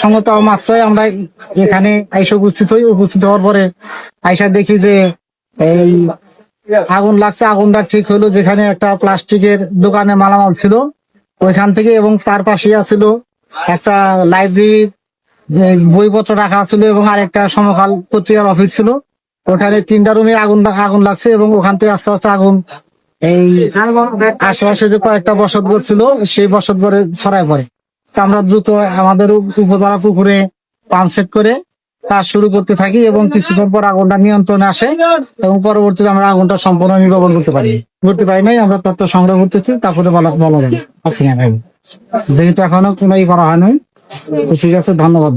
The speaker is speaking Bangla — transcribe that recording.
সংগত মাত্রই আমরা এখানে আইসা উপস্থিত হওয়ার পরে আইসা দেখি যে এই আগুন লাগছে। আগুনটা ঠিক হলো যেখানে একটা প্লাস্টিকের দোকানে মালামাল ছিল ওইখান থেকে, এবং তার পাশে ছিল একটা লাইব্রেরির বইপত্র রাখা ছিল এবং আরেকটা সমকাল পত্রিকার অফিস ছিল। ওখানে 3টা রুমে আগুন লাগছে এবং ওখান থেকে আস্তে আস্তে আগুন এই আশেপাশে যে কয়েকটা বসতঘর ছিল সেই বসতঘরে ছড়ায় পড়ে। আমরা দ্রুত আমাদের উপজেলা পুকুরে পাম্প সেট করে কাজ শুরু করতে থাকি এবং কিছুক্ষণ পর আগুনটা নিয়ন্ত্রণে আসে এবং পরবর্তীতে আমরা আগুনটা সম্পূর্ণ নির্বাপন করতে পারি নাই। আমরা তথ্য সংগ্রহ করতেছি, তারপরে বলবেন আচ্ছা ভাই, যেহেতু এখনো কোনো করা হয় নাই। ঠিক আছে, ধন্যবাদ।